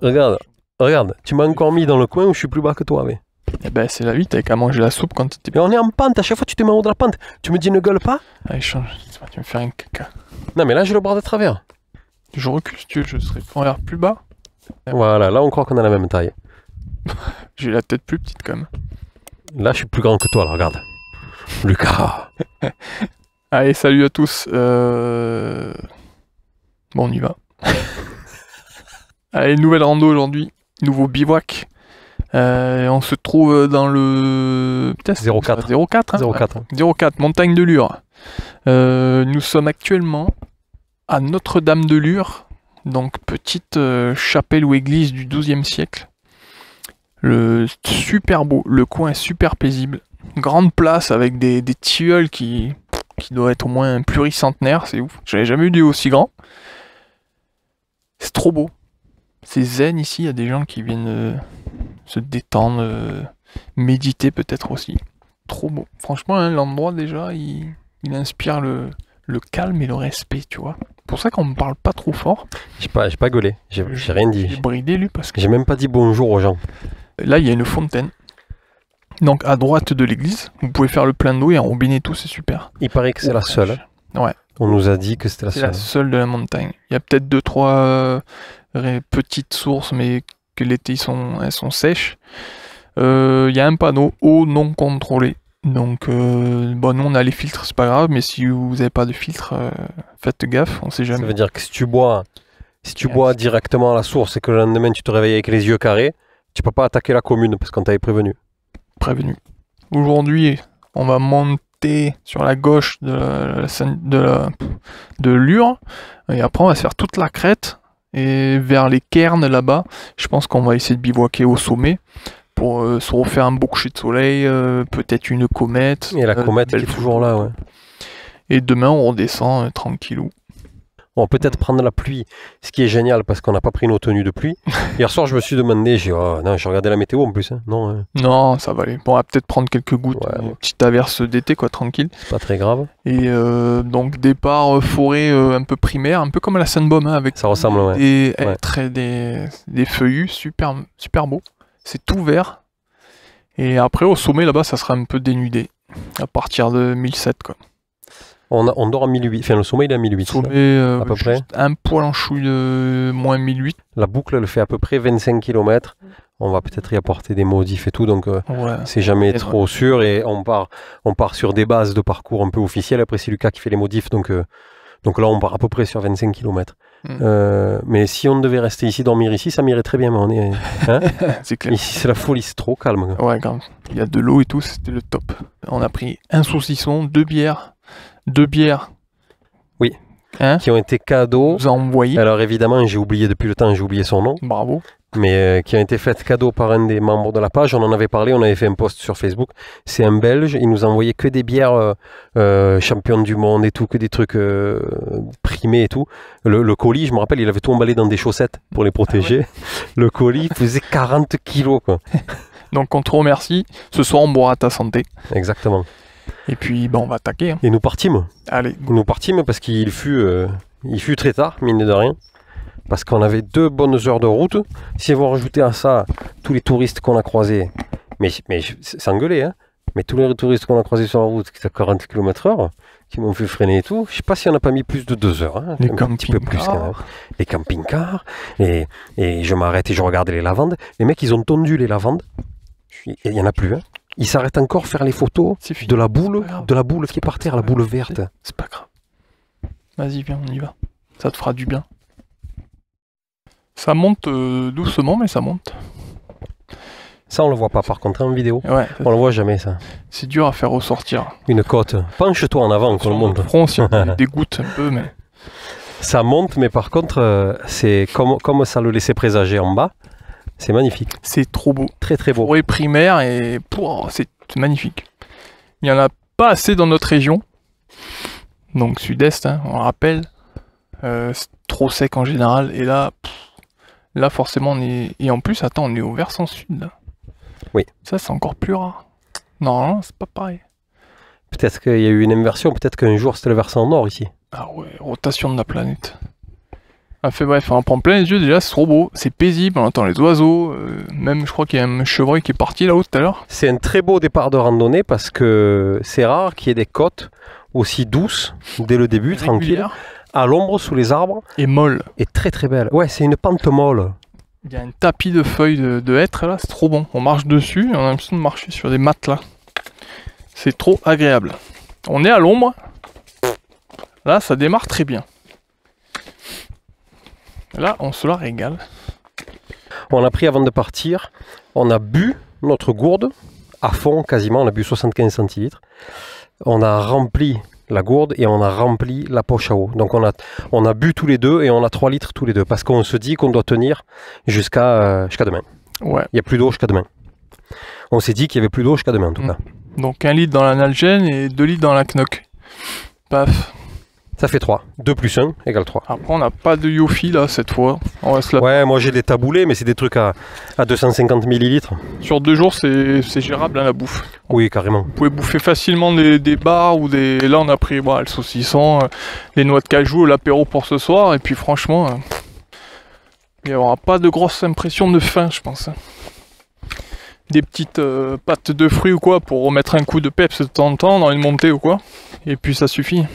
Regarde, regarde, tu m'as encore mis dans le coin où je suis plus bas que toi. Mais, Eh ben, c'est la vie, t'avais qu'à manger la soupe quand t'étais... mais on est en pente, à chaque fois tu te mets en haut de la pente. Tu me dis ne gueule pas? Allez, change, tu vas me faire un caca. Non, mais là j'ai le bras de travers. Je recule si tu veux, je serai en l'air plus bas. Voilà, là on croit qu'on a la même taille. J'ai la tête plus petite quand même. Là je suis plus grand que toi, là, regarde. Lucas. Allez, salut à tous. Bon, on y va. Allez, nouvelle rando aujourd'hui. Nouveau bivouac. On se trouve dans le... 04. 04, hein 04. 04, montagne de Lure. Nous sommes actuellement à Notre-Dame de Lure, donc petite chapelle ou église du XIIe siècle. Super beau, le coin est super paisible. Grande place avec des tilleuls qui doivent être au moins pluricentenaires, c'est ouf. J'avais jamais vu des aussi grands. C'est trop beau. C'est zen ici, il y a des gens qui viennent se détendre, méditer peut-être aussi. Trop beau. Franchement, hein, l'endroit déjà, il inspire le calme et le respect, tu vois. C'est pour ça qu'on me parle pas trop fort. J'ai pas gueulé, j'ai rien dit. J'ai bridé lui parce que J'ai même pas dit bonjour aux gens. là, il y a une fontaine. Donc à droite de l'église, vous pouvez faire le plein d'eau et enrobiner tout, c'est super. Il paraît que c'est la seule. Ouais. On nous a dit que c'était la C'est seule. la seule de la montagne. Il y a peut-être 2-3 petites sources, mais que l'été elles sont sèches. Il y a un panneau eau non contrôlée. Donc bon, nous on a les filtres, c'est pas grave, mais si vous n'avez pas de filtre, faites gaffe, on sait Ça jamais. veut dire que si tu bois directement à la source et que le lendemain tu te réveilles avec les yeux carrés, tu peux pas attaquer la commune parce qu'on t'avait prévenu. Prévenu. Aujourd'hui, on va monter sur la gauche de Lure, et après on va se faire toute la crête et vers les cairns là-bas. Je pense qu'on va essayer de bivouaquer au sommet pour se refaire un beau coucher de soleil, peut-être une comète. Et la comète qui belle est toujours là, ouais. Et demain on redescend tranquillou. On va peut-être prendre la pluie, ce qui est génial parce qu'on n'a pas pris nos tenues de pluie. Hier soir, je me suis demandé, j'ai regardé la météo en plus. Hein. Non, Non, ça va aller. Bon, on va peut-être prendre quelques gouttes, Ouais, une petite averse d'été, quoi, tranquille. c'est pas très grave. Et donc, départ forêt un peu primaire, un peu comme à la Sainte-Baume, hein, avec Ça ressemble, ouais. des Ouais. hêtres et des feuillus, super, super beau. C'est tout vert. Et après, au sommet, là-bas, ça sera un peu dénudé, à partir de 1007, quoi. On dort à 1008, enfin le sommet il est à 1008. Sommet, à peu près. un poil en chouille de moins 1008. La boucle elle fait à peu près 25 km. On va peut-être y apporter des modifs et tout, donc Ouais. c'est jamais Et trop sûr. Et on part sur des bases de parcours un peu officielles. Après c'est Lucas qui fait les modifs, donc là on part à peu près sur 25 km. Mais si on devait rester ici, dormir ici, ça m'irait très bien. Mais on est, hein C'est clair. ici c'est la folie, c'est trop calme. Ouais, grave. Il y a de l'eau et tout, c'était le top. On a pris un saucisson, 2 bières. 2 bières. Oui. Hein, Qui ont été cadeaux. vous a envoyé. Alors évidemment, j'ai oublié depuis le temps, j'ai oublié son nom, Bravo. mais qui ont été faites cadeaux par un des membres de la page. On en avait parlé, on avait fait un post sur Facebook. C'est un Belge, il nous a envoyé que des bières championnes du monde et tout, que des trucs primés et tout. Le colis, je me rappelle, il avait tout emballé dans des chaussettes pour les protéger. Le colis faisait 40 kilos, quoi. Donc on te remercie. Ce soir on boira ta santé. Exactement. Et puis on va attaquer. Hein. Et nous partîmes. Allez. Nous partîmes parce qu'il fut très tard, mine de rien. Parce qu'on avait 2 bonnes heures de route. Si vous rajoutez à ça tous les touristes qu'on a croisés, mais sans gueuler, hein, mais tous les touristes qu'on a croisés sur la route qui étaient à 40 km/h, qui m'ont fait freiner et tout, je sais pas si on n'a pas mis plus de 2 heures. Hein, Les un petit peu plus quand même. Les camping-cars. Et je m'arrête et je regarde les lavandes. Les mecs, ils ont tondu les lavandes. Il n'y en a plus. Hein. Ils s'arrêtent encore faire les photos de la boule qui est par terre, la boule verte. C'est pas grave. Vas-y, viens, on y va. Ça te fera du bien. Ça monte doucement, mais ça monte. Ça, on le voit pas par contre en vidéo. Ouais. On le voit jamais, ça. C'est dur à faire ressortir. Une côte. Penche-toi en avant, qu'on le montre. Front, si on dégoûte un peu, mais. Ça monte, mais par contre, c'est comme ça le laissait présager en bas. C'est magnifique. C'est trop beau. Très très beau. Forêt primaire et c'est magnifique. Il n'y en a pas assez dans notre région. Donc sud-est, hein, on le rappelle. C'est trop sec en général. Et là, forcément, on est... Et en plus, attends, on est au versant sud. Là. Oui. Ça, c'est encore plus rare. Non, c'est pas pareil. Peut-être qu'il y a eu une inversion. Peut-être qu'un jour, c'était le versant nord ici. Ah ouais, rotation de la planète. Enfin bref, on en prend plein les yeux déjà, c'est trop beau, c'est paisible, on entend les oiseaux, même je crois qu'il y a un chevreuil qui est parti là-haut tout à l'heure. C'est un très beau départ de randonnée parce que c'est rare qu'il y ait des côtes aussi douces dès le début, tranquille, Régulière à l'ombre sous les arbres, et molle. et très très belle. Ouais, c'est une pente molle. Il y a un tapis de feuilles de hêtre là, c'est trop bon. On marche dessus et on a l'impression de marcher sur des matelas. C'est trop agréable. On est à l'ombre. Là, ça démarre très bien. Là, on se la régale. On a pris avant de partir, on a bu notre gourde à fond quasiment, on a bu 75 centilitres. On a rempli la gourde et on a rempli la poche à eau. Donc on a bu tous les deux et on a 3 litres tous les deux parce qu'on se dit qu'on doit tenir jusqu'à demain. Ouais. Il n'y a plus d'eau jusqu'à demain. On s'est dit qu'il n'y avait plus d'eau jusqu'à demain en tout cas. Donc 1 litre dans la Nalgene et 2 litres dans la Knock. Paf. Ça fait 3. 2 plus 1 égale 3. Après, on n'a pas de Yofi là cette fois. On reste là. Ouais, moi j'ai des taboulés, mais c'est des trucs à 250 millilitres. Sur 2 jours, c'est gérable hein, la bouffe. Oui, carrément. Vous pouvez bouffer facilement des bars ou des. Là, on a pris le saucisson, les noix de cajou, l'apéro pour ce soir. Et puis, franchement, il n'y aura pas de grosse impression de faim, je pense. Des petites pâtes de fruits ou quoi pour remettre un coup de peps de temps en temps dans une montée ou quoi. Et puis, ça suffit.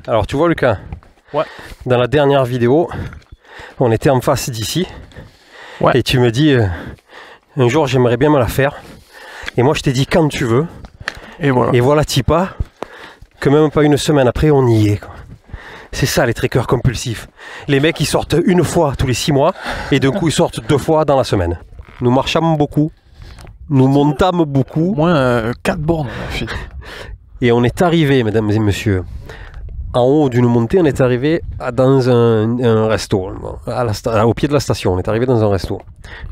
Alors, tu vois, Lucas, ouais. Dans la dernière vidéo, on était en face d'ici. Ouais. Et tu me dis, un jour, j'aimerais bien me la faire. Et moi, je t'ai dit, quand tu veux. Et voilà. Et voilà, Tipa, que même pas une semaine après, on y est. Quoi. C'est ça, les trekkers compulsifs. Les mecs, ils sortent une fois tous les 6 mois. Et d'un coup, ils sortent 2 fois dans la semaine. Nous marchâmes beaucoup. Nous montâmes beaucoup. Au moins 4 bornes, on a fait. Et on est arrivé, mesdames et messieurs, en haut d'une montée, on est arrivé dans un resto, au pied de la station, on est arrivé dans un resto.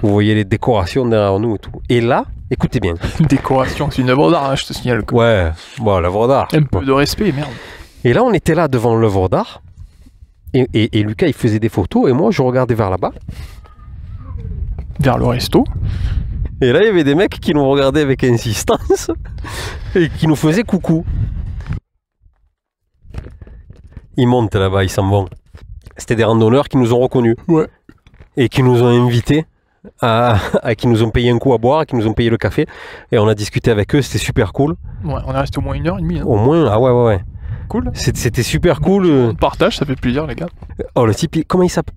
Vous voyez les décorations derrière nous et tout. Et là, écoutez bien. Décoration, c'est une œuvre d'art, hein, je te signale. Ouais, bon, l'œuvre d'art. Un peu de respect, merde. Et là, on était là devant l'œuvre d'art, et Lucas, il faisait des photos, et moi, je regardais vers là-bas. Vers le resto. Et là, il y avait des mecs qui nous regardaient avec insistance, et qui nous faisaient coucou. Ils montent là-bas, ils s'en vont. C'était des randonneurs qui nous ont reconnus. Ouais. Et qui nous ont invités, qui nous ont payé un coup à boire, qui nous ont payé le café. Et on a discuté avec eux, c'était super cool. Ouais, on est resté au moins 1h30. Hein. Au moins, ah ouais. Cool. C'était super cool. On partage, ça fait plaisir les gars. Oh, le type, comment il s'appelle?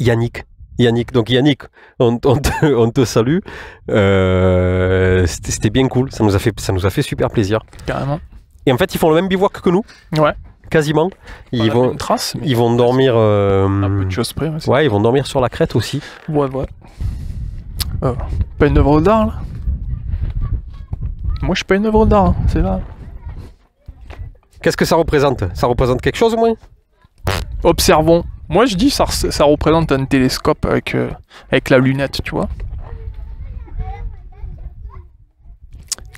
Yannick, donc Yannick, on te salue. C'était bien cool, ça nous a fait super plaisir. Carrément. Et en fait, ils font le même bivouac que nous. Ouais. Quasiment. Ils vont dormir. Un peu de choses près. Ouais, ils vont dormir sur la crête aussi. Ouais. Pas une œuvre d'art là. Moi, je suis pas une œuvre d'art, hein. C'est là. Qu'est-ce que ça représente? Ça représente quelque chose au moins? Observons. Moi, je dis ça représente un télescope avec la lunette, tu vois.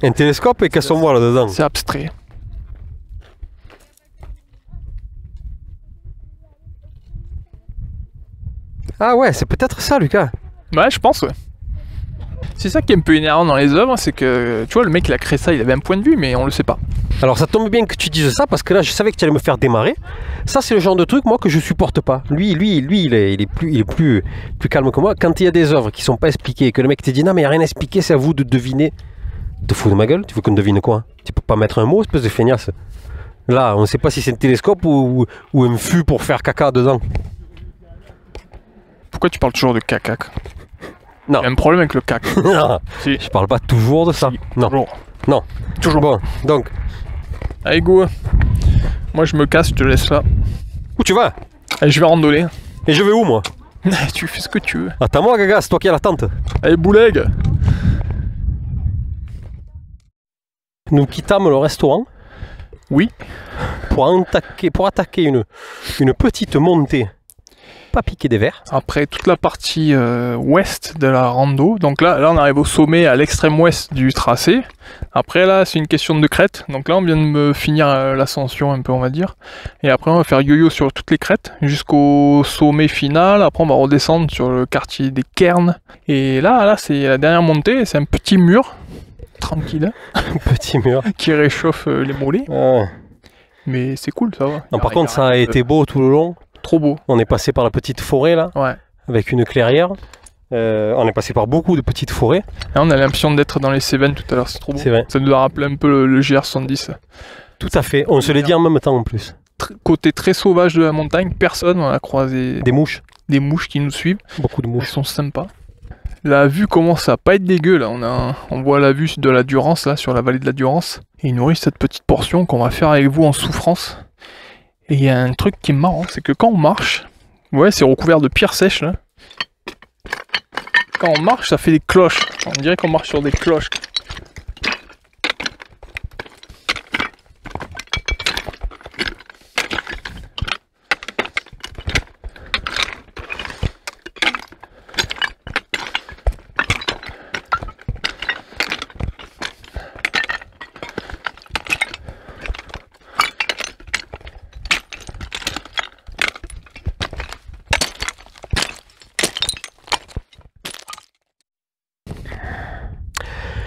Un télescope et qu'est-ce qu'on voit là-dedans? C'est abstrait. Ah ouais, c'est peut-être ça, Lucas. Ouais, je pense, ouais. C'est ça qui est un peu énervant dans les œuvres, c'est que, tu vois, le mec, il a créé ça, il avait un point de vue, mais on le sait pas. Alors ça tombe bien que tu dises ça, parce que là, je savais que tu allais me faire démarrer. Ça, c'est le genre de truc, moi, que je supporte pas. Lui, il est plus calme que moi. Quand il y a des œuvres qui sont pas expliquées, et que le mec te dit, non, mais il n'y a rien à expliquer, c'est à vous de deviner. Te fous de ma gueule? Tu veux qu'on devine quoi? Tu peux pas mettre un mot, espèce de feignasse. Là, on ne sait pas si c'est un télescope ou un fût pour faire caca dedans. Pourquoi tu parles toujours de caca? Non. Il y a un problème avec le caca. Non, si. Je parle pas toujours de ça. Si. Non. Toujours. Non. Toujours. Bon, donc. Allez, go. Moi, je me casse, je te laisse là. Où tu vas? Allez, je vais randonner. Et je vais où, moi? Tu fais ce que tu veux. Attends-moi, Gaga, c'est toi qui as la tente. Allez, bouleg. Nous quittâmes le restaurant. Oui. Pour attaquer une petite montée. Pas piquer des verres. Après toute la partie ouest de la rando, donc là on arrive au sommet à l'extrême ouest du tracé. Après là c'est une question de crête, donc là on vient de me finir l'ascension un peu on va dire. Et après on va faire yo-yo sur toutes les crêtes jusqu'au sommet final. Après on va redescendre sur le quartier des Cairns. Et là c'est la dernière montée, c'est un petit mur, tranquille. Un petit mur. Qui réchauffe les mollets. Ah. Mais c'est cool ça va. Non, par contre ça a été beau tout le long. Trop beau. On est passé par la petite forêt là, Ouais. avec une clairière. On est passé par beaucoup de petites forêts. Et on a l'impression d'être dans les Cévennes tout à l'heure, c'est trop beau. C'est vrai. Ça nous a rappelé un peu le GR70. Tout à fait. On se l'est dit en même temps en plus. Côté très sauvage de la montagne, personne, on a croisé Des mouches. des mouches qui nous suivent. Beaucoup de Elles mouches. sont sympas. La vue commence à pas être dégueu là. On voit la vue de la Durance là, sur la vallée de la Durance. Et il nous reste cette petite portion qu'on va faire avec vous en souffrance. Et il y a un truc qui est marrant, c'est que quand on marche, ouais, c'est recouvert de pierres sèches là. Quand on marche, ça fait des cloches. On dirait qu'on marche sur des cloches.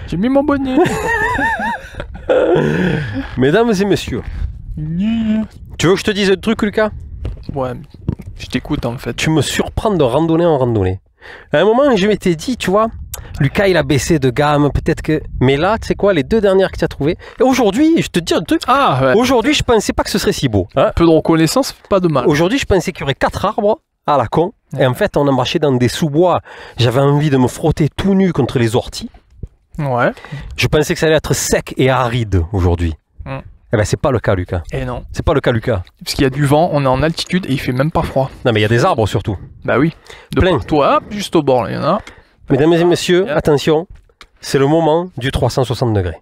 J'ai mis mon bonnet. Mesdames et messieurs, tu veux que je te dise un truc, Lucas? Ouais, je t'écoute en fait. Tu me surprends de randonnée en randonnée. À un moment, je m'étais dit, tu vois, Lucas, il a baissé de gamme, peut-être que... Mais là, tu sais quoi, les 2 dernières que tu as trouvées... Et aujourd'hui, je te dis un truc, Ah ouais. aujourd'hui, je pensais pas que ce serait si beau. Hein. Un peu de reconnaissance, pas de mal. Aujourd'hui, je pensais qu'il y aurait 4 arbres à la con. Et en fait, on a marché dans des sous-bois. J'avais envie de me frotter tout nu contre les orties. Ouais. Je pensais que ça allait être sec et aride aujourd'hui. Mm. Eh ben, c'est pas le cas, Lucas. Et non. C'est pas le cas, Lucas. Parce qu'il y a du vent, on est en altitude et il fait même pas froid. Non, mais il y a des arbres surtout. Bah oui. De Plein. partout, hop, juste au bord, là, il y en a. Mesdames et messieurs, Bien. attention, c'est le moment du 360 degrés.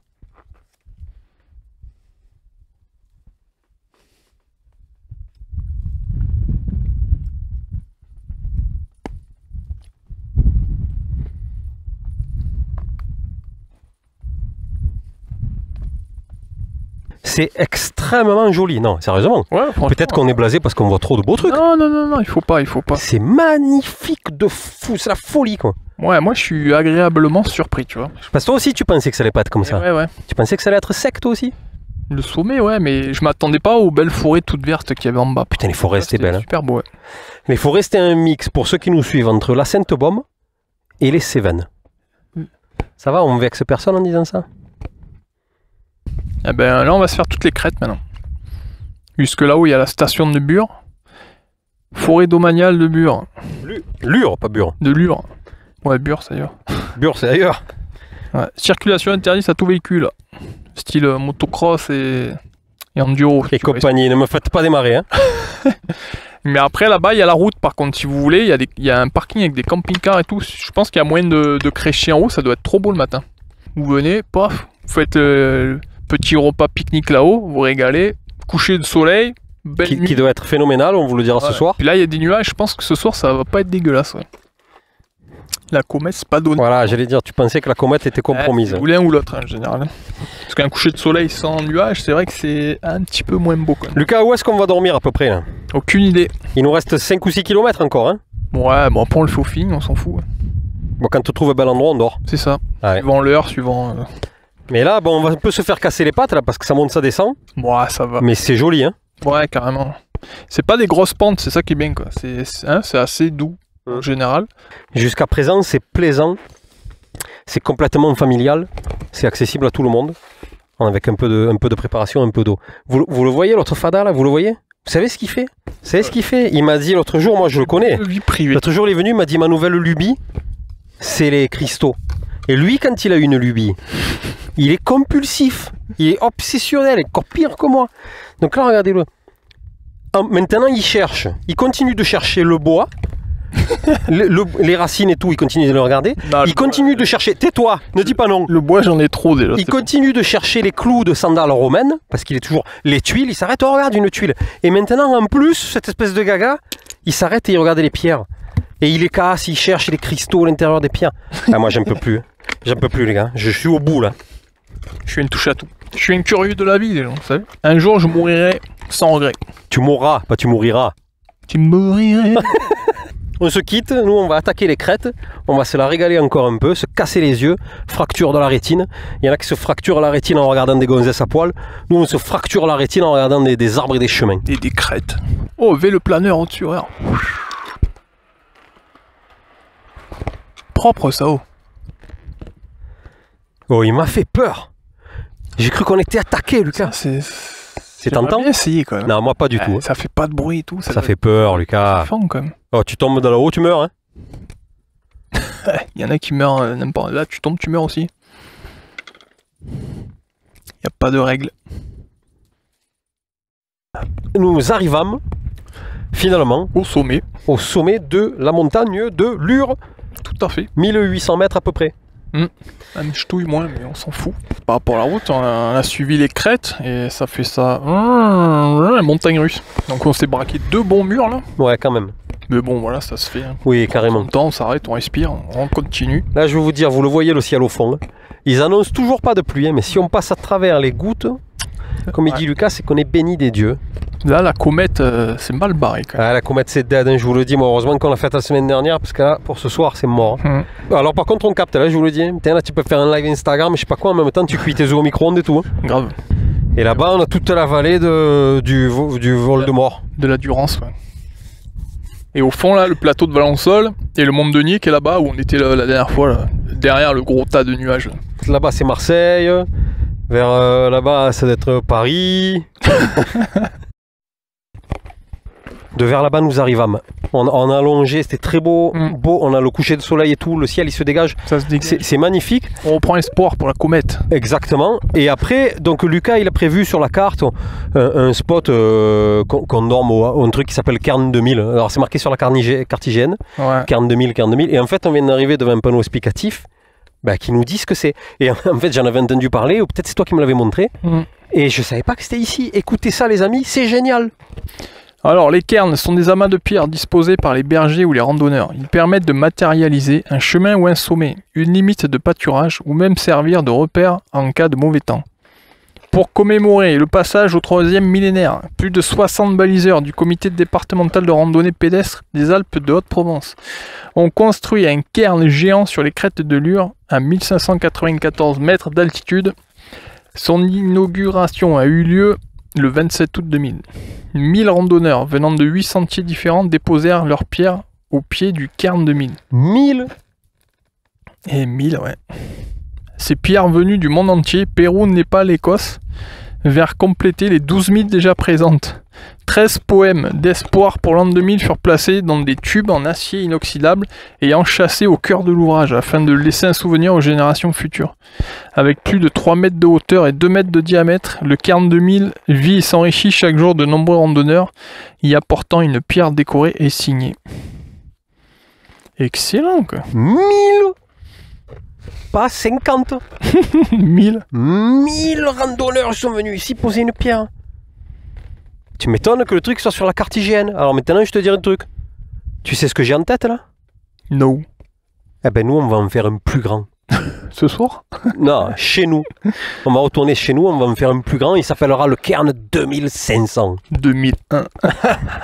C'est extrêmement joli. Non, sérieusement. Ouais, franchement. Peut-être qu'on est blasé parce qu'on voit trop de beaux trucs. Non, non, non, non, il faut pas, il faut pas. C'est magnifique de fou, c'est la folie quoi. Ouais, moi je suis agréablement surpris, tu vois. Parce que toi aussi tu pensais que ça allait pas être comme ça. Ouais, ouais. Tu pensais que ça allait être sec toi aussi. Le sommet, ouais, mais je m'attendais pas aux belles forêts toutes vertes qu'il y avait en bas. Putain les forêts c'était belle. Hein. Super beau, ouais. Les forêts c'était un mix pour ceux qui nous suivent entre la Sainte-Baume et les Cévennes. Ça va, on vexe personne en disant ça? Eh ben là on va se faire toutes les crêtes maintenant. Jusque là où il y a la station de Bure. Forêt domaniale de Bure. Lure, pas Bure. De Lure. Ouais, Bure, ça y est. Bure c'est ailleurs. Ouais. Circulation interdite à tout véhicule. Style motocross et enduro. Et tu vois. compagnie, ne me faites pas démarrer. Hein. Mais après là-bas il y a la route par contre si vous voulez. Il y a un parking avec des camping-cars et tout. Je pense qu'il y a moyen de crécher en haut. Ça doit être trop beau le matin. Vous venez, paf, vous faites petit repas pique-nique là-haut. Vous régalez. Coucher de soleil. Belle nuit. Qui doit être phénoménal, on vous le dira ce Ouais. soir. Puis là il y a des nuages. Je pense que ce soir ça va pas être dégueulasse. Ouais. La comète c'est pas donné. Voilà, j'allais dire, tu pensais que la comète était compromise. Vous voulez un ou l'autre en général. Parce qu'un coucher de soleil sans nuages, c'est vrai que c'est un petit peu moins beau. Quoi. Lucas, où est-ce qu'on va dormir à peu près là? Aucune idée. Il nous reste 5 ou 6 km encore. Hein. Ouais, bon après on le fait au feeling, on s'en fout. Ouais. Bon, quand tu trouves un bel endroit, on dort. C'est ça. Ouais. Suivant l'heure, suivant. Mais là, bon, on va un peu se faire casser les pattes là parce que ça monte, ça descend. Ouais, ça va. Mais c'est joli, hein. Ouais, carrément. C'est pas des grosses pentes, c'est ça qui est bien quoi. C'est assez doux en général. Jusqu'à présent, c'est plaisant. C'est complètement familial. C'est accessible à tout le monde. Avec un peu de préparation, un peu d'eau. Vous le voyez, l'autre fada là? Vous le voyez? Vous savez ce qu'il fait? Vous savez ce qu'il fait? Il m'a dit l'autre jour, moi je le connais. Vie privée. L'autre jour, il est venu, il m'a dit ma nouvelle lubie, c'est les cristaux. Et lui, quand il a une lubie, il est compulsif. Il est obsessionnel, encore pire que moi. Donc là, regardez-le. Maintenant, il cherche. Il continue de chercher le bois. Les racines et tout, il continue de le regarder. Non, Il continue de chercher. Tais-toi, ne dis pas non. Le bois, j'en ai trop déjà. Il continue de chercher les clous de sandales romaines, parce qu'il est toujours les tuiles. Il s'arrête, oh regarde une tuile. Et maintenant, en plus, cette espèce de gaga, il s'arrête et il regarde les pierres. Et il les casse, il cherche les cristaux à l'intérieur des pierres. Ah, moi, j'en peux plus. J'en peux plus, les gars. Je suis au bout, là. Je suis une touche à tout. Je suis un curieux de la vie, déjà, vous savez. Un jour, je mourirai sans regret. Tu mourras, pas tu mouriras. Tu mourirais. On se quitte, nous on va attaquer les crêtes, on va se la régaler encore un peu, se casser les yeux, fracture de la rétine. Il y en a qui se fracturent la rétine en regardant des gonzesses à poil. Nous on se fracture la rétine en regardant des arbres et des chemins. Et des crêtes. Oh, le planeur au-dessus, regarde. Propre ça, oh. Oh, il m'a fait peur. J'ai cru qu'on était attaqué, Lucas. C'est tentant? Bien essayé quand même. Non, moi pas du tout. Ça fait pas de bruit et tout. Ça fait peur, Lucas. Fond, quand même. Oh, tu tombes dans le haut, tu meurs, hein. Il y en a qui meurent n'importe. Là, tu tombes, tu meurs aussi. Il n'y a pas de règle. Nous arrivâmes finalement au sommet de la montagne de Lure. Tout à fait. 1800 mètres à peu près. Un ch'touille moins, mais on s'en fout. Par rapport à la route, on a suivi les crêtes et ça fait ça. Montagne russe. Donc on s'est braqué 2 bons murs là. Ouais, quand même. Mais bon, voilà, ça se fait. Hein. Oui, carrément. En temps, on s'arrête, on respire, on continue. Là, je vais vous dire, vous le voyez le ciel au fond. Ils annoncent toujours pas de pluie, hein, mais si on passe à travers les gouttes, comme il dit Lucas, c'est qu'on est béni des dieux. Là, la comète, c'est mal barré quand même. Ah, la comète, c'est dead, hein, je vous le dis. Moi, heureusement qu'on l'a faite la semaine dernière, parce que là, pour ce soir, c'est mort. Alors, par contre, on capte, là, je vous le dis. Putain, là, tu peux faire un live Instagram, je sais pas quoi, en même temps, tu cuis tes œufs au micro-ondes et tout. Hein. Grave. Et là-bas, on a toute la vallée du vol de mort. De la Durance, ouais. Et au fond, là, le plateau de Valençol et le Mont Denier qui est là-bas où on était la dernière fois, là, derrière le gros tas de nuages. Là-bas, c'est Marseille. Vers là-bas, ça doit être Paris. De vers là-bas, nous arrivâmes. On a allongé, c'était très beau, beau. On a le coucher de soleil et tout, le ciel, il se dégage. Ça se dégage. C'est magnifique. On reprend espoir pour la comète. Exactement. Et après, donc Lucas, il a prévu sur la carte un spot qu'on dorme un truc qui s'appelle Cairn 2000. Alors, c'est marqué sur la carte IGN. Ouais. Cairn 2000, Cairn 2000. Et en fait, on vient d'arriver devant un panneau explicatif qui nous dit ce que c'est. Et en fait, j'en avais entendu parler, ou peut-être c'est toi qui me l'avais montré. Et je savais pas que c'était ici. Écoutez ça, les amis, c'est génial. Alors, les cairns sont des amas de pierre disposés par les bergers ou les randonneurs. Ils permettent de matérialiser un chemin ou un sommet, une limite de pâturage ou même servir de repère en cas de mauvais temps. Pour commémorer le passage au 3e millénaire, plus de 60 baliseurs du comité départemental de randonnée pédestre des Alpes de Haute-Provence ont construit un cairn géant sur les crêtes de Lure à 1594 mètres d'altitude. Son inauguration a eu lieu le 27 août 2000. 1000 randonneurs venant de 8 sentiers différents déposèrent leurs pierres au pied du cairn 2000. 1000 ? Et 1000, ouais. Ces pierres venues du monde entier, Pérou, Népal, Écosse, vers compléter les 12 000 déjà présentes. 13 poèmes d'espoir pour l'an 2000 furent placés dans des tubes en acier inoxydable et enchâssés au cœur de l'ouvrage afin de laisser un souvenir aux générations futures. Avec plus de 3 mètres de hauteur et 2 mètres de diamètre, le cairn 2000 vit et s'enrichit chaque jour de nombreux randonneurs, y apportant une pierre décorée et signée. Excellent, quoi. 1000 ? Pas 50. 1000. 1000 randonneurs sont venus ici poser une pierre. Tu m'étonnes que le truc soit sur la carte IGN. Alors maintenant, je te dirai un truc. Tu sais ce que j'ai en tête là ? No. Eh ben nous, on va en faire un plus grand. Ce soir ? Non, chez nous. On va retourner chez nous, on va en faire un plus grand. Il s'appellera le Cairn 2500. 2001.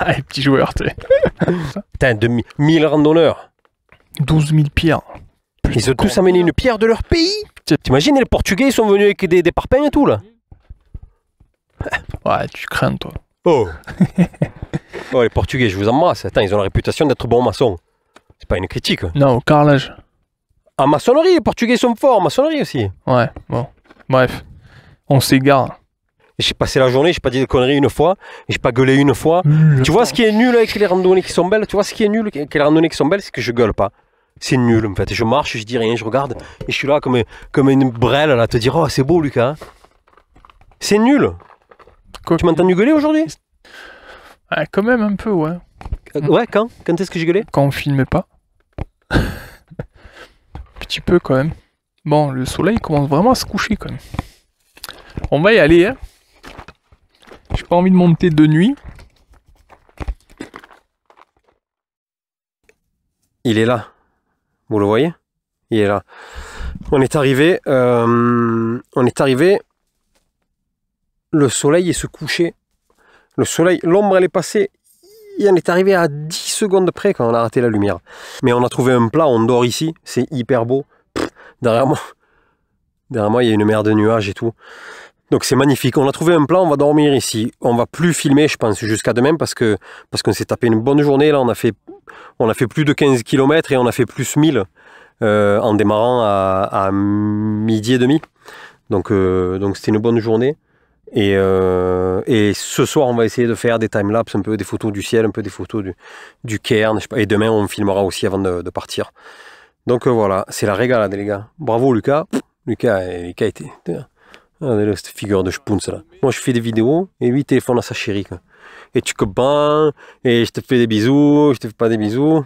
Les petits joueurs, tu sais. Putain, 1000 randonneurs. 12 000 pierres. Ils ont tous amené une pierre de leur pays. T'imagines, les Portugais, ils sont venus avec des parpaings et tout, là. Ouais, tu crains, toi. Oh. Oh, les Portugais, je vous embrasse. Attends, ils ont la réputation d'être bons maçons. C'est pas une critique. Non, au carrelage. En maçonnerie, les Portugais sont forts, en maçonnerie aussi. Ouais, bon. Bref, on s'égare. J'ai passé la journée, j'ai pas dit de conneries une fois, j'ai pas gueulé une fois. Tu vois ce qui est nul avec les randonnées qui sont belles ? Tu vois ce qui est nul avec les randonnées qui sont belles, c'est que je gueule pas. C'est nul en fait. Je marche, je dis rien, je regarde et je suis là comme une brêle là, à te dire oh c'est beau Lucas. C'est nul. Quoi, tu m'as entendu gueuler aujourd'hui ? Ah, quand même un peu, ouais. Ouais, quand est-ce que j'ai gueulé ? Quand on filmait pas. Petit peu quand même. Bon, le soleil commence vraiment à se coucher quand même. On va y aller, hein. J'ai pas envie de monter de nuit. Il est là. Vous le voyez ? Il est là. On est arrivé. Le soleil est se couché. Le soleil, l'ombre elle est passée on est arrivé à 10 secondes près quand on a raté la lumière. Mais on a trouvé un plat, on dort ici, c'est hyper beau. Derrière moi, il y a une mer de nuages et tout. Donc c'est magnifique. On a trouvé un plat, on va dormir ici. On va plus filmer, je pense, jusqu'à demain parce qu'on s'est tapé une bonne journée. Là, on a fait plus de 15 km et on a fait plus 1000 en démarrant à midi et demi. Donc c'était une bonne journée. Et ce soir, on va essayer de faire des timelapses, un peu des photos du ciel, un peu des photos du cairn. Je sais pas, et demain, on filmera aussi avant de partir. Donc voilà, c'est la régalade, les gars. Bravo, Lucas. Lucas était... Regardez cette figure de Spoons là. Moi, je fais des vidéos et lui, il téléphone à sa chérie, quoi. Et tu comprends, et je te fais des bisous, je te fais pas des bisous.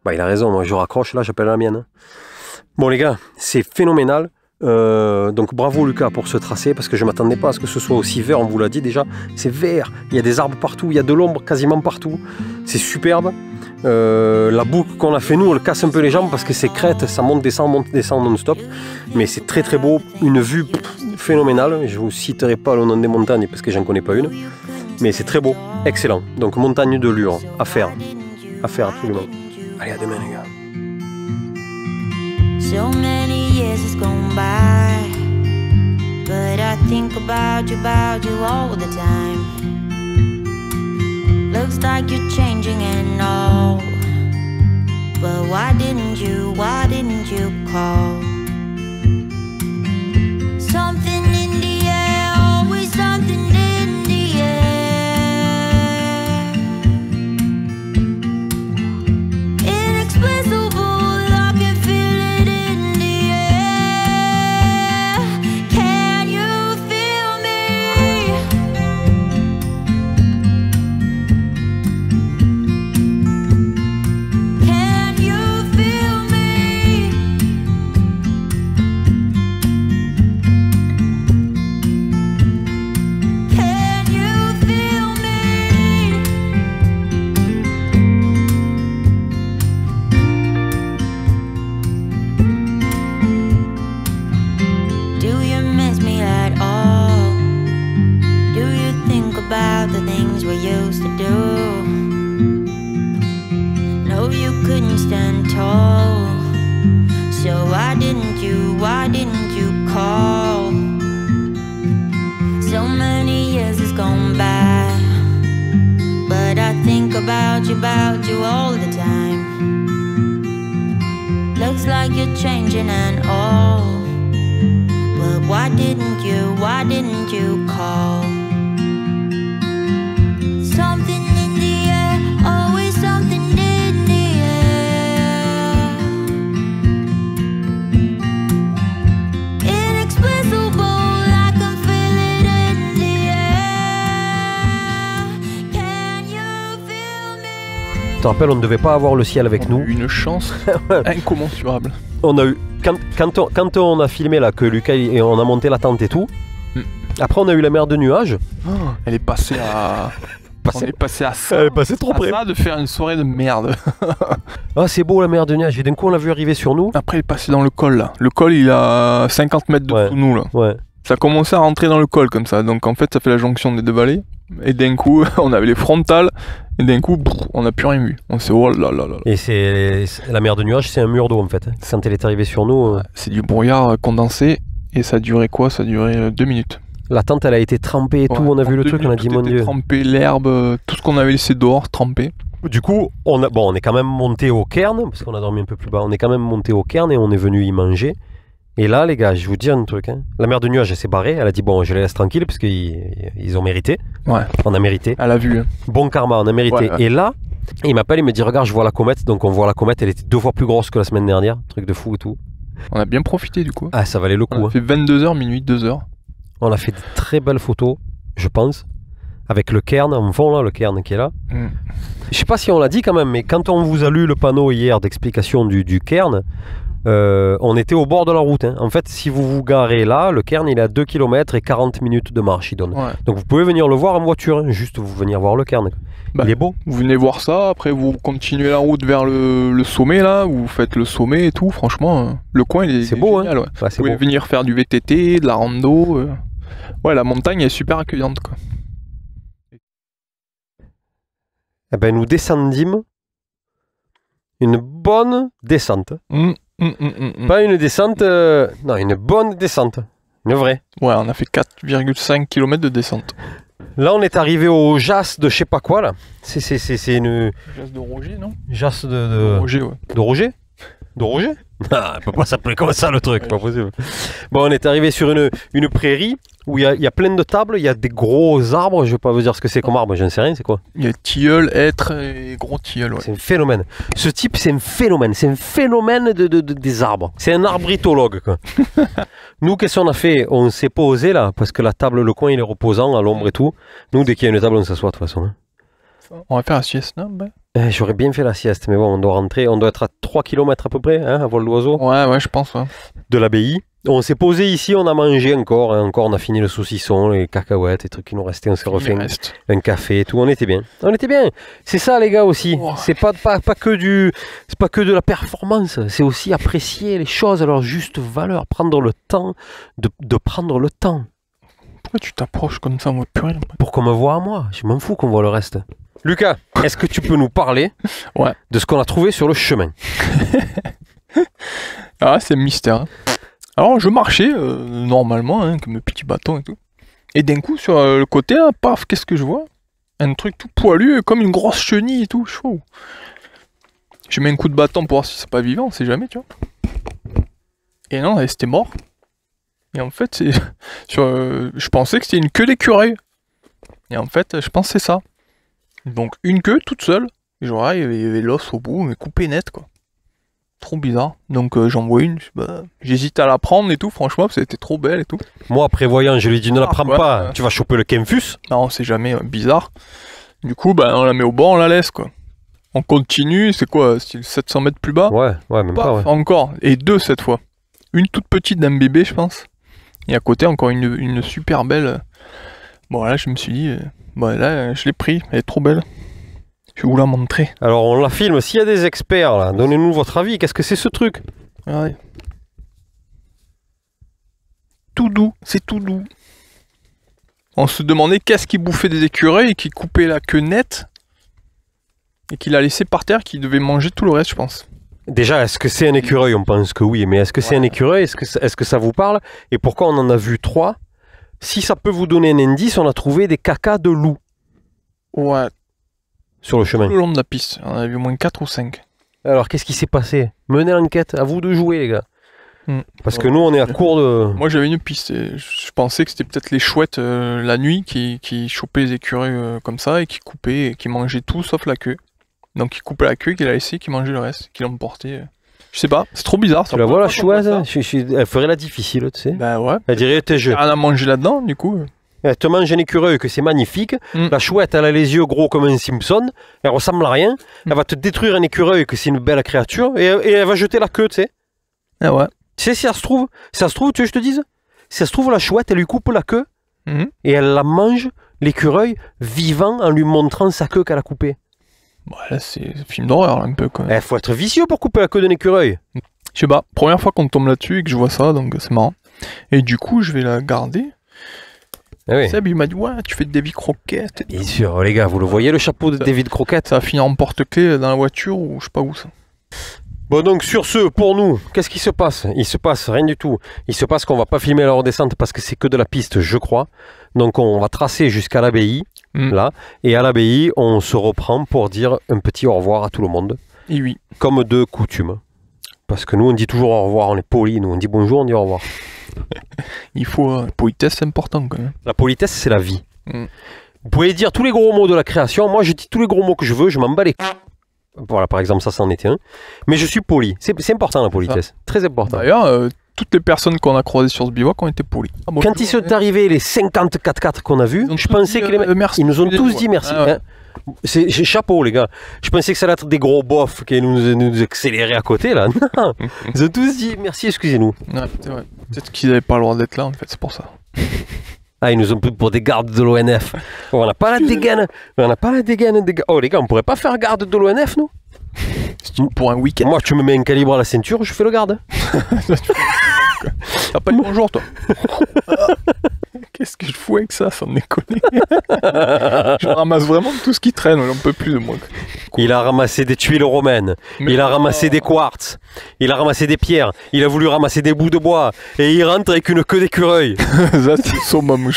Bah, il a raison, moi, je raccroche, là, j'appelle la mienne. Hein. Bon, les gars, c'est phénoménal. Donc bravo Lucas pour ce tracé parce que je m'attendais pas à ce que ce soit aussi vert, on vous l'a dit déjà, c'est vert, il y a des arbres partout, il y a de l'ombre quasiment partout, c'est superbe. La boucle qu'on a fait nous, on le casse un peu les jambes parce que c'est crête, ça monte, descend non-stop, mais c'est très très beau, une vue phénoménale. Je vous citerai pas le nom des montagnes parce que j'en connais pas une, mais c'est très beau, excellent. Donc montagne de Lure, à faire absolument. Allez, à demain les gars. So many years has gone by, but I think about you all the time. Looks like you're changing and all, but why didn't you call? Something in the air, always something in the air. Inexplicable. Why didn't you call? So many years has gone by, but I think about you all the time. Looks like you're changing and all, but why didn't you call? Something in the air, always something in the air. Inexplicable, I can feel it in the air. Can you feel me? Tu te rappelles, on ne devait pas avoir le ciel avec nous. Une chance incommensurable. On a eu quand on a filmé là que Lucas et on a monté la tente et tout. Après on a eu la mer de nuages. Oh, elle est passée à. On est passé à ça. Elle est passée trop près. Ça de faire une soirée de merde. Ah c'est beau la mer de nuages et d'un coup on l'a vu arriver sur nous. Après elle est passée dans le col là. Le col il a 50 mètres de dessous nous là. Ouais. Ça a commencé à rentrer dans le col comme ça. Donc en fait ça fait la jonction des deux vallées. Et d'un coup on avait les frontales. Et d'un coup on n'a plus rien vu. On s'est oh là là là. Et c'est la mer de nuages, c'est un mur d'eau en fait. Quand elle est arrivée sur nous. C'est du brouillard condensé. Et ça durait quoi? Ça durait 2 minutes. La tente elle a été trempée et tout, on a vu le truc, on a dit mon Dieu. Trempé, l'herbe, tout ce qu'on avait laissé dehors, trempé. Du coup, on est quand même monté au cairn, parce qu'on a dormi un peu plus bas, on est quand même monté au cairn et on est venu y manger. Et là les gars, je vous dis un truc, hein. La mer de nuages elle s'est barrée, elle a dit bon je les laisse tranquilles parce qu'ils ont mérité. Ouais. On a mérité. Elle a vu. Hein. Bon karma, on a mérité. Ouais. Et là, il m'appelle, il me dit regarde je vois la comète, donc on voit la comète, elle était 2 fois plus grosse que la semaine dernière, truc de fou et tout. On a bien profité du coup. Ah ça valait le coup. On a fait 22h, minuit, 2h. On a fait de très belles photos, je pense, avec le cairn en fond là, le cairn qui est là. Je sais pas si on l'a dit quand même, mais quand on vous a lu le panneau hier d'explication du cairn, on était au bord de la route. Hein. En fait, si vous vous garez là, le cairn il est à 2 km et 40 minutes de marche il donne. Ouais. Donc vous pouvez venir le voir en voiture, hein, juste vous venir voir le cairn. Bah, il est beau. Vous venez voir ça, après vous continuez la route vers le sommet là, vous faites le sommet et tout. Franchement, le coin il est beau, génial. Hein. Ouais. Vous pouvez venir faire du VTT, de la rando. Ouais, la montagne est super accueillante quoi. eh ben, nous descendîmes une bonne descente. Pas une descente, non, une bonne descente. Une vraie. Ouais, on a fait 4,5 km de descente. Là, on est arrivé au Jas de je sais pas quoi, là. C'est une... Jas de Roger, non? Jas de... Roger, ouais. De Roger? De Roger? Ah, il peut pas s'appeler comme ça, le truc, pas possible. Bon, on est arrivé sur une prairie où il y a plein de tables, il y a des gros arbres, je vais pas vous dire ce que c'est comme arbre, j'en sais rien, c'est quoi? Il y a tilleul, hêtre et gros tilleul, ouais. C'est un phénomène. Ce type, c'est un phénomène des arbres. C'est un arbritologue, quoi. Nous, qu'est-ce qu'on a fait? On s'est posé là, parce que la table, le coin, il est reposant, à l'ombre et tout. Nous, dès qu'il y a une table, on s'assoit, de toute façon. Hein. On va faire la sieste, non? Ouais. J'aurais bien fait la sieste, mais bon, on doit rentrer, on doit être à 3 km à peu près, hein, à vol d'oiseau. Ouais, je pense, ouais. De l'abbaye. On s'est posé ici, on a mangé encore, hein, on a fini le saucisson, les cacahuètes, les trucs qui nous restaient, on s'est refait un café et tout, on était bien. On était bien. C'est ça les gars aussi, c'est pas que de la performance, c'est aussi apprécier les choses à leur juste valeur, prendre le temps de prendre le temps. Pourquoi tu t'approches comme ça, moi, plus rien. Pour qu'on me voit à moi, je m'en fous qu'on voit le reste. Lucas, est-ce que tu peux nous parler de ce qu'on a trouvé sur le chemin? Ah, c'est un mystère. Hein. Alors, je marchais normalement, hein, avec mes petits bâtons et tout. Et d'un coup, sur le côté, là, paf, qu'est-ce que je vois? Un truc tout poilu, comme une grosse chenille et tout. Chaud. Je mets un coup de bâton pour voir si c'est pas vivant, on sait jamais, tu vois. Et non, c'était mort. Et en fait, c'est je pensais que c'était une queue d'écureuil. Et en fait, je pense que c'est ça. Donc une queue toute seule, et genre il y avait l'os au bout, mais coupé net quoi. Trop bizarre. Donc j'en vois une, j'hésite à la prendre et tout, franchement, parce qu'elle était trop belle et tout. Moi, prévoyant, je lui ai dit ne la prends pas, tu vas choper le Kemfus. Non, c'est jamais bizarre. Du coup, on la met au bord, on la laisse quoi. On continue, c'est quoi, style 700 mètres plus bas? Ouais, même pas, ouais. Encore, et deux cette fois. Une toute petite d'un bébé, je pense. Et à côté, encore une super belle. Bon, là, je me suis dit... là, je l'ai pris, elle est trop belle. Je vais vous la montrer. Alors, on la filme. S'il y a des experts, là, donnez-nous votre avis. Qu'est-ce que c'est ce truc? Ouais. Tout doux, c'est tout doux. On se demandait qu'est-ce qui bouffait des écureuils et qui coupait la queue nette et qui l'a laissé par terre, qui devait manger tout le reste, je pense. Déjà, est-ce que c'est un écureuil? On pense que oui, mais est-ce que c'est un écureuil? Est-ce que ça vous parle? Et pourquoi on en a vu 3? Si ça peut vous donner un indice, on a trouvé des cacas de loup. Ouais. Sur le chemin. Tout le long de la piste. On a vu au moins 4 ou 5. Alors, qu'est-ce qui s'est passé? Menez l'enquête. À vous de jouer, les gars. Parce que nous, on est à court de... Moi, j'avais une piste. Et je pensais que c'était peut-être les chouettes la nuit qui chopaient les écureuils comme ça et qui coupaient et qui mangeaient tout sauf la queue. Donc, ils coupaient la queue, qu'ils la laissaient, qu'ils mangeaient le reste, qu'ils l'emportaient. Je sais pas, c'est trop bizarre. Tu la vois la chouette? Elle ferait la difficile, tu sais. Bah ouais. Elle dirait, t'es jeu. Elle a mangé là-dedans, du coup. Elle te mange un écureuil, que c'est magnifique. La chouette, elle a les yeux gros comme un Simpson. Elle ressemble à rien. Elle va te détruire un écureuil, que c'est une belle créature. Et elle va jeter la queue, tu sais. Ah ouais. Tu sais, si ça se trouve, tu veux que je te dise? Si ça se trouve, la chouette, elle lui coupe la queue. Et elle la mange, l'écureuil, vivant, en lui montrant sa queue qu'elle a coupée. Bon, là, c'est un film d'horreur, un peu, quand même. Faut être vicieux pour couper la queue d'un écureuil. Je sais pas, première fois qu'on tombe là-dessus et que je vois ça, donc c'est marrant. Et du coup, je vais la garder. Ah oui. Seb, il m'a dit, ouais, tu fais de David Croquette. Bien sûr, les gars, vous le voyez, le chapeau de David Croquette? Ça va finir en porte-clés dans la voiture ou je sais pas où ça. Bon, donc sur ce, pour nous, qu'est-ce qui se passe? Il se passe rien du tout. Il se passe qu'on va pas filmer la redescente parce que c'est que de la piste, je crois. Donc on va tracer jusqu'à l'abbaye, là. Et à l'abbaye, on se reprend pour dire un petit au revoir à tout le monde. Et oui. Comme de coutume. Parce que nous, on dit toujours au revoir, on est poli. Nous, on dit bonjour, on dit au revoir. Il faut... politesse, c'est important, quand même. La politesse, c'est la vie. Vous pouvez dire tous les gros mots de la création. Moi, je dis tous les gros mots que je veux. Je m'en bats les... Voilà, par exemple, ça, c'en était un. Mais je suis poli. C'est important, la politesse. Très important. D'ailleurs, toutes les personnes qu'on a croisées sur ce bivouac ont été polies. Ah, bon, quand ils sont arrivés, les 54 qu'on a vus, je pensais que les mecs... Ils nous ont tous dit merci. Ah ouais. Hein. C'est chapeau, les gars. Je pensais que ça allait être des gros bofs qui nous accéléraient à côté, là. Non. Ils ont tous dit merci, excusez-nous. Ouais, c'est vrai. Peut-être qu'ils n'avaient pas le droit d'être là, en fait, c'est pour ça. Ah, ils nous ont pris pour des gardes de l'ONF. On n'a pas la dégaine. On n'a pas la dégaine. Oh, les gars, on pourrait pas faire garde de l'ONF, nous? Pour un week-end. Moi, tu me mets un calibre à la ceinture, je fais le garde. T'as pas dit bonjour, toi. Qu'est-ce que je fous avec ça, sans déconner? Je ramasse vraiment tout ce qui traîne, on peut plus de moi. Il a ramassé des tuiles romaines, Mais il a ramassé des quartz, il a ramassé des pierres, il a voulu ramasser des bouts de bois, et il rentre avec une queue d'écureuil. Ça, c'est le summum.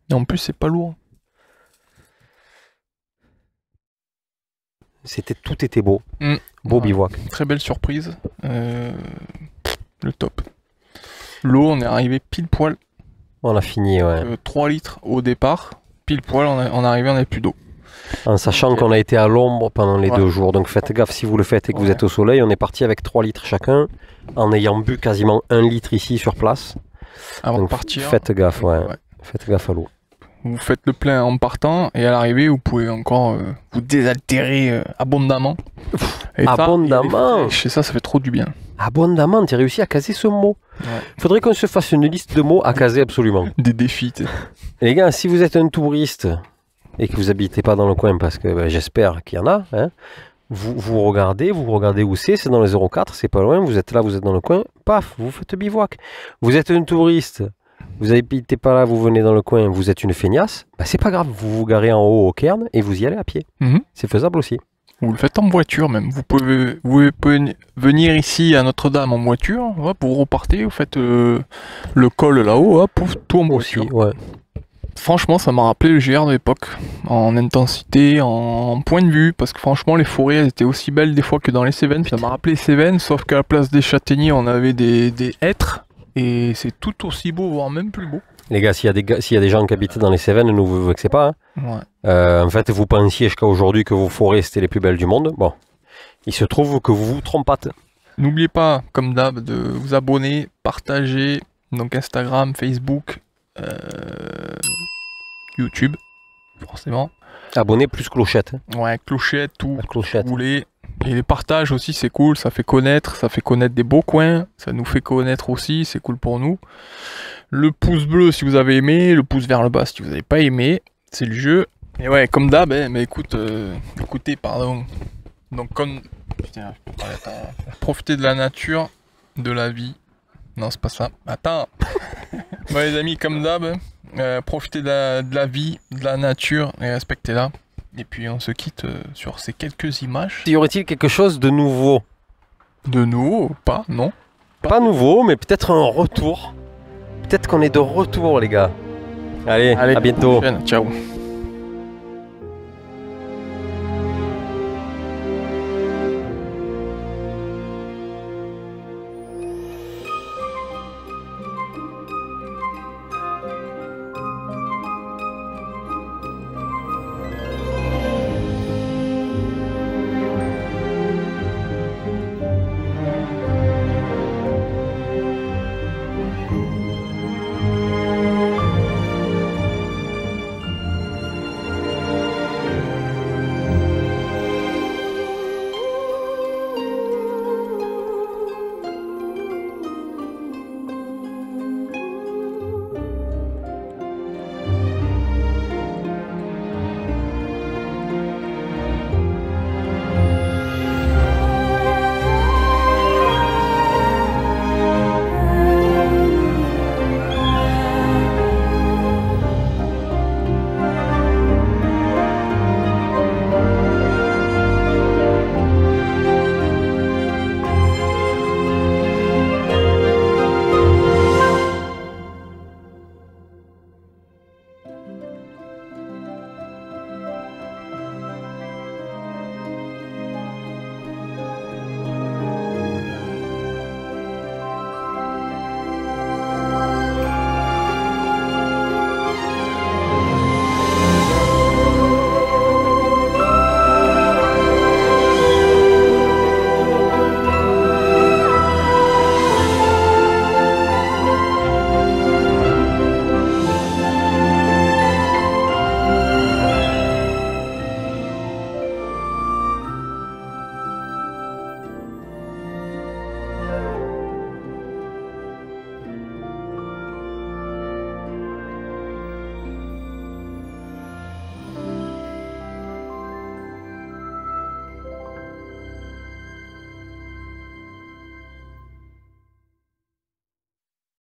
Et en plus, c'est pas lourd. Tout était beau. Beau Ouais. bivouac. Très belle surprise. Le top. L'eau, on est arrivé pile poil. On a fini, ouais. 3 litres au départ. Pile poil, on est arrivé, on n'avait plus d'eau. En sachant qu'on a été à l'ombre pendant les Ouais. 2 jours. Donc faites gaffe si vous le faites et que vous Ouais. êtes au soleil. On est parti avec 3 litres chacun, en ayant bu quasiment 1 litre ici sur place. Avant Donc de partir. faites gaffe, ouais. Faites gaffe à l'eau. Vous faites le plein en partant et à l'arrivée, vous pouvez encore vous désaltérer abondamment. Et ça, Abondamment. et ça fait trop du bien. Abondamment, tu as réussi à caser ce mot. Ouais. Faudrait qu'on se fasse une liste de mots à caser absolument. Des défis, tu sais. Et les gars, si vous êtes un touriste et que vous habitez pas dans le coin, parce que j'espère qu'il y en a, hein, vous regardez où c'est dans les 04, c'est pas loin, vous êtes là, vous êtes dans le coin, paf, vous faites bivouac. Vous êtes un touriste, vous habitez pas là, vous venez dans le coin, vous êtes une feignasse, bah c'est pas grave, vous vous garez en haut au cairn et vous y allez à pied. Mhm. C'est faisable aussi. Vous le faites en voiture même. Vous pouvez venir ici à Notre-Dame en voiture. Hop, vous repartez, vous faites le col là-haut, hop, tout en voiture. Aussi, ouais. Franchement, ça m'a rappelé le GR de l'époque. En intensité, en point de vue. Parce que franchement, les forêts elles étaient aussi belles des fois que dans les Cévennes. Ça m'a rappelé les Cévennes, sauf qu'à la place des châtaigniers, on avait des hêtres. Et c'est tout aussi beau, voire même plus beau. Les gars, s'il y a des gens qui habitent dans les Cévennes, ne vous vexez pas. Hein. Ouais. En fait, vous pensiez jusqu'à aujourd'hui que vos forêts c'était les plus belles du monde. Bon, il se trouve que vous vous trompez. N'oubliez pas, comme d'hab, de vous abonner, partager. Donc Instagram, Facebook, YouTube, forcément. Abonnez plus clochette. Hein. Ouais, clochette, tout. La clochette. Vous voulez. Et les partages aussi, c'est cool, ça fait connaître des beaux coins, ça nous fait connaître aussi, c'est cool pour nous. Le pouce bleu si vous avez aimé, le pouce vers le bas si vous n'avez pas aimé, c'est le jeu. Et ouais, comme d'hab, mais écoutez, pardon. Donc comme... Putain, je peux pas... Attends. Profitez de la nature, de la vie. Non, c'est pas ça. Attends. Bon les amis, comme d'hab, profitez de la vie, de la nature et respectez-la. Et puis on se quitte sur ces quelques images. Y aurait-il quelque chose de nouveau? De nouveau, pas, non? Pas nouveau, mais peut-être un retour. Peut-être qu'on est de retour, les gars. Allez, à bientôt. Ciao.